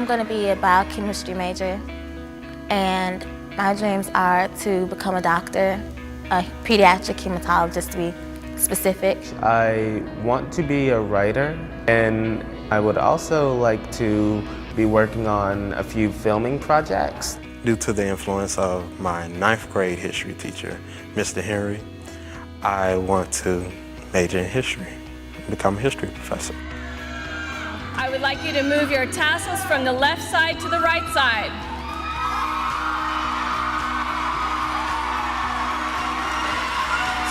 I'm going to be a biochemistry major, and my dreams are to become a doctor, a pediatric hematologist to be specific. I want to be a writer, and I would also like to be working on a few filming projects. Due to the influence of my 9th grade history teacher, Mr. Henry, I want to major in history, become a history professor. I would like you to move your tassels from the left side to the right side.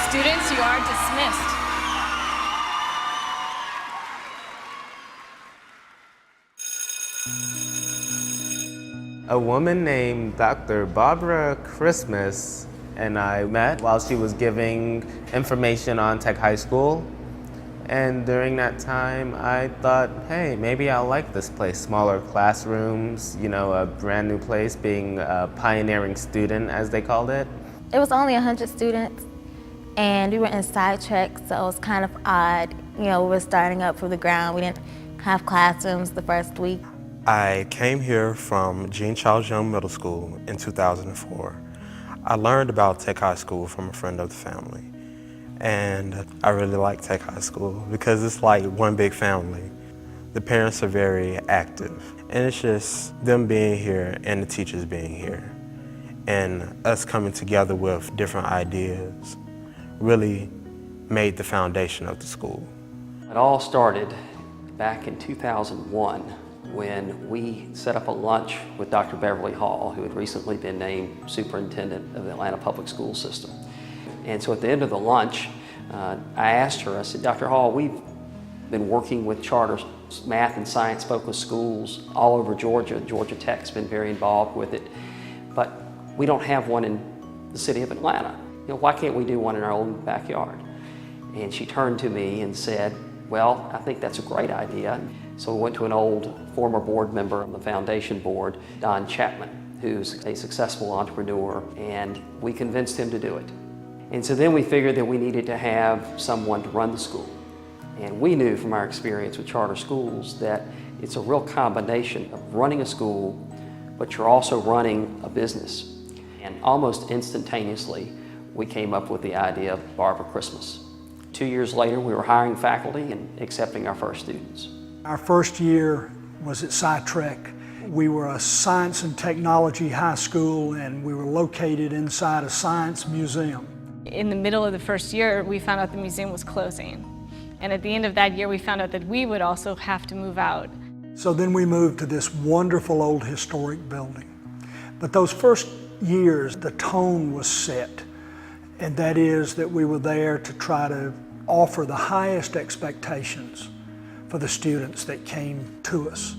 Students, you are dismissed. A woman named Dr. Barbara Christmas and I met while she was giving information on Tech High School. And during that time, I thought, hey, maybe I'll like this place. Smaller classrooms, you know, a brand new place, being a pioneering student, as they called it. It was only 100 students, and we were in sidetrack, so it was kind of odd. You know, we were starting up from the ground. We didn't have classrooms the first week. I came here from Jean Charles Young Middle School in 2004. I learned about Tech High School from a friend of the family. And I really like Tech High School because it's like one big family. The parents are very active, and it's just them being here and the teachers being here. And us coming together with different ideas really made the foundation of the school. It all started back in 2001 when we set up a lunch with Dr. Beverly Hall, who had recently been named superintendent of the Atlanta Public School System. And so at the end of the lunch, I asked her, I said, Dr. Hall, we've been working with charter math and science focused schools all over Georgia. Georgia Tech's been very involved with it, but we don't have one in the city of Atlanta. You know, why can't we do one in our own backyard? And she turned to me and said, well, I think that's a great idea. So we went to an old former board member on the foundation board, Don Chapman, who's a successful entrepreneur, and we convinced him to do it. And so then we figured that we needed to have someone to run the school. And we knew from our experience with charter schools that it's a real combination of running a school, but you're also running a business. And almost instantaneously, we came up with the idea of Barbara Christmas. 2 years later, we were hiring faculty and accepting our first students. Our first year was at SciTrek. We were a science and technology high school, and we were located inside a science museum. In the middle of the first year, we found out the museum was closing. And at the end of that year, we found out that we would also have to move out. So then we moved to this wonderful old historic building. But those first years, the tone was set. And that is that we were there to try to offer the highest expectations for the students that came to us.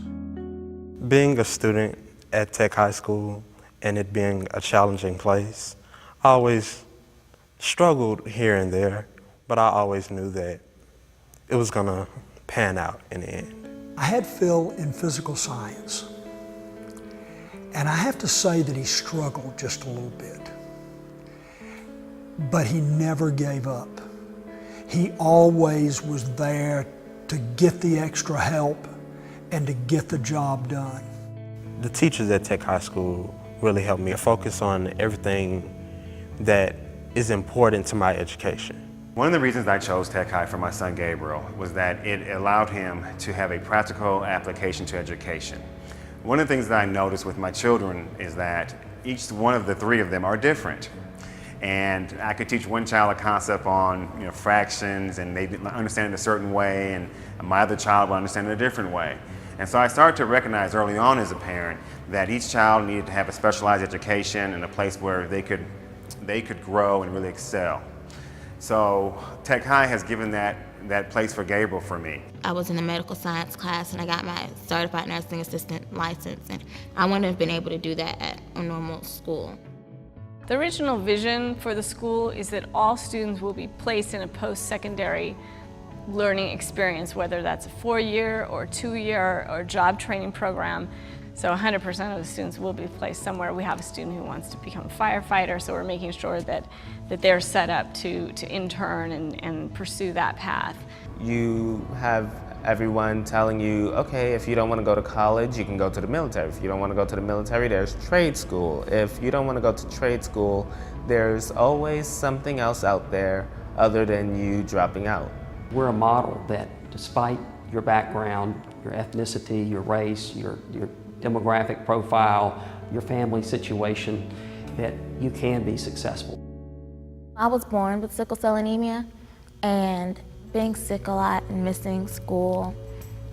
Being a student at Tech High School and it being a challenging place, I always struggled here and there, but I always knew that it was gonna pan out in the end. I had Phil in physical science, and I have to say that he struggled just a little bit. But he never gave up. He always was there to get the extra help and to get the job done. The teachers at Tech High School really helped me focus on everything that is important to my education. One of the reasons I chose Tech High for my son Gabriel was that it allowed him to have a practical application to education. One of the things that I noticed with my children is that each one of the three of them are different. And I could teach one child a concept on fractions, and they understand it a certain way, and my other child will understand it a different way. And so I started to recognize early on as a parent that each child needed to have a specialized education and a place where they could grow and really excel. So Tech High has given that place for Gabriel for me. I was in a medical science class, and I got my certified nursing assistant license, and I wouldn't have been able to do that at a normal school. The original vision for the school is that all students will be placed in a post-secondary learning experience, whether that's a 4-year or 2-year or job training program. So 100% of the students will be placed somewhere. We have a student who wants to become a firefighter, so we're making sure that they're set up to intern and pursue that path. You have Everyone telling you, okay, if you don't want to go to college, you can go to the military. If you don't want to go to the military, there's trade school. If you don't want to go to trade school, there's always something else out there other than you dropping out. We're a model that despite your background, your ethnicity, your race, your demographic profile, your family situation, that you can be successful. I was born with sickle cell anemia, and being sick a lot and missing school,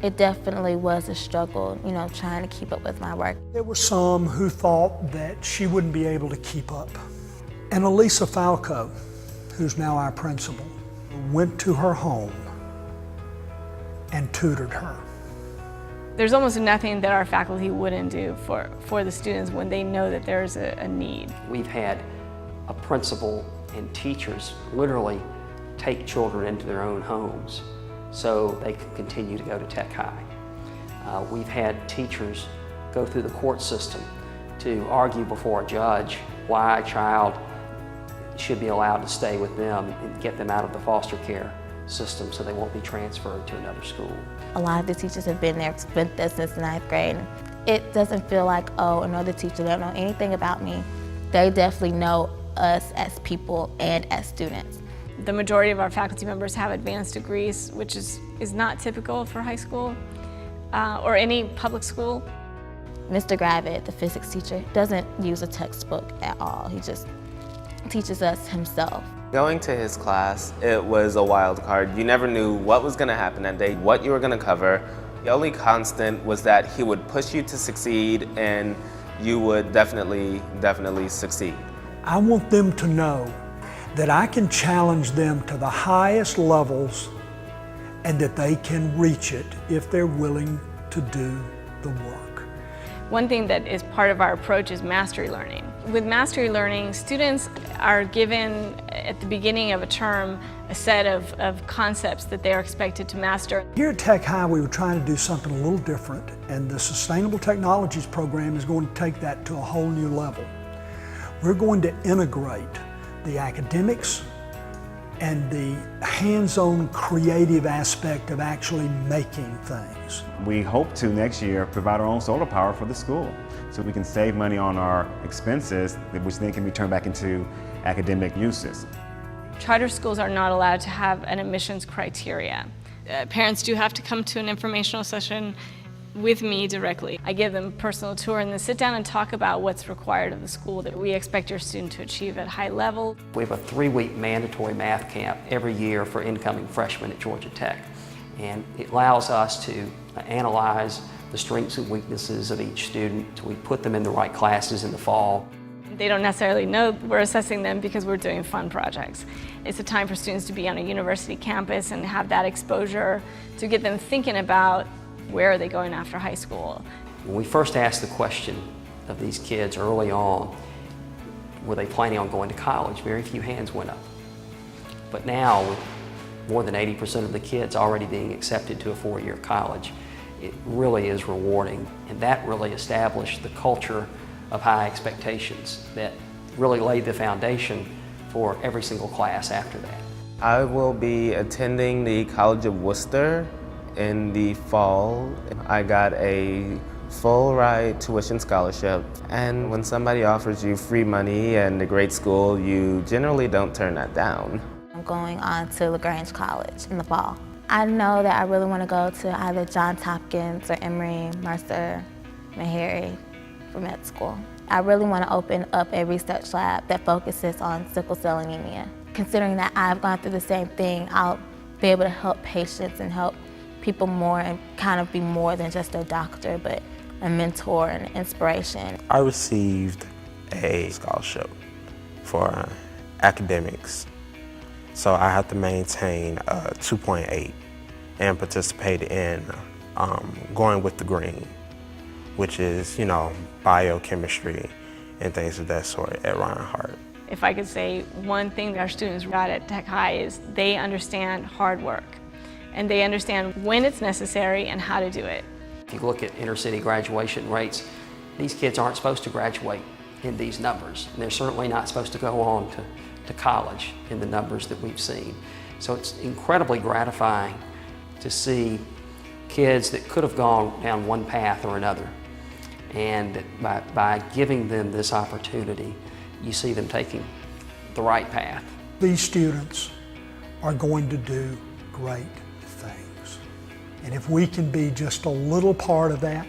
it definitely was a struggle, you know, trying to keep up with my work. There were some who thought that she wouldn't be able to keep up. And Elisa Falco, who's now our principal, went to her home and tutored her. There's almost nothing that our faculty wouldn't do for the students when they know that there's a need. We've had a principal and teachers literally take children into their own homes so they can continue to go to Tech High. We've had teachers go through the court system to argue before a judge why a child should be allowed to stay with them and get them out of the foster care system so they won't be transferred to another school. A lot of the teachers have been there since the 9th grade. It doesn't feel like, oh, another teacher doesn't know anything about me. They definitely know us as people and as students. The majority of our faculty members have advanced degrees, which is not typical for high school or any public school. Mr. Gravitt, the physics teacher, doesn't use a textbook at all. He just teaches us himself. Going to his class, it was a wild card. You never knew what was going to happen that day, what you were going to cover. The only constant was that he would push you to succeed, and you would definitely succeed. I want them to know that I can challenge them to the highest levels and that they can reach it if they're willing to do the work. One thing that is part of our approach is mastery learning. With mastery learning, students are given at the beginning of a term a set of concepts that they are expected to master. Here at Tech High, we were trying to do something a little different, and the Sustainable Technologies program is going to take that to a whole new level. We're going to integrate the academics and the hands-on creative aspect of actually making things. We hope to next year provide our own solar power for the school so we can save money on our expenses, which then can be turned back into academic uses. Charter schools are not allowed to have an admissions criteria. Parents do have to come to an informational session with me directly. I give them a personal tour and then sit down and talk about what's required of the school that we expect your student to achieve at high level. We have a 3-week mandatory math camp every year for incoming freshmen at Georgia Tech. And it allows us to analyze the strengths and weaknesses of each student. We put them in the right classes in the fall. They don't necessarily know we're assessing them because we're doing fun projects. It's a time for students to be on a university campus and have that exposure to get them thinking about where are they going after high school. When we first asked the question of these kids early on, were they planning on going to college, very few hands went up. But now, with more than 80% of the kids already being accepted to a 4-year college, it really is rewarding. And that really established the culture of high expectations that really laid the foundation for every single class after that. I will be attending the College of Worcester in the fall. I got a full ride tuition scholarship, and when somebody offers you free money and a great school, you generally don't turn that down. I'm going on to LaGrange College in the fall. I know that I really want to go to either Johns Hopkins or Emory, Mercer, Meharry for med school. I really want to open up a research lab that focuses on sickle cell anemia. Considering that I've gone through the same thing, I'll be able to help patients and help people more and kind of be more than just a doctor, but a mentor and inspiration. I received a scholarship for academics, so I have to maintain a 2.8 and participate in going with the green, which is, biochemistry and things of that sort at Reinhardt. If I could say one thing that our students got at Tech High is they understand hard work and they understand when it's necessary and how to do it. If you look at inner city graduation rates, these kids aren't supposed to graduate in these numbers, and they're certainly not supposed to go on to college in the numbers that we've seen. So it's incredibly gratifying to see kids that could have gone down one path or another. And by giving them this opportunity, you see them taking the right path. These students are going to do great things. And if we can be just a little part of that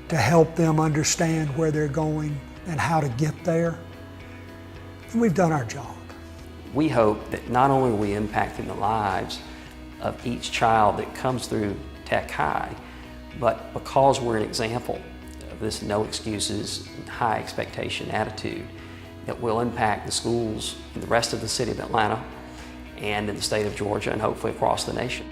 to help them understand where they're going and how to get there, then we've done our job. We hope that not only are we impacting the lives of each child that comes through Tech High, but because we're an example of this no excuses, high expectation attitude, that will impact the schools in the rest of the city of Atlanta and in the state of Georgia and hopefully across the nation.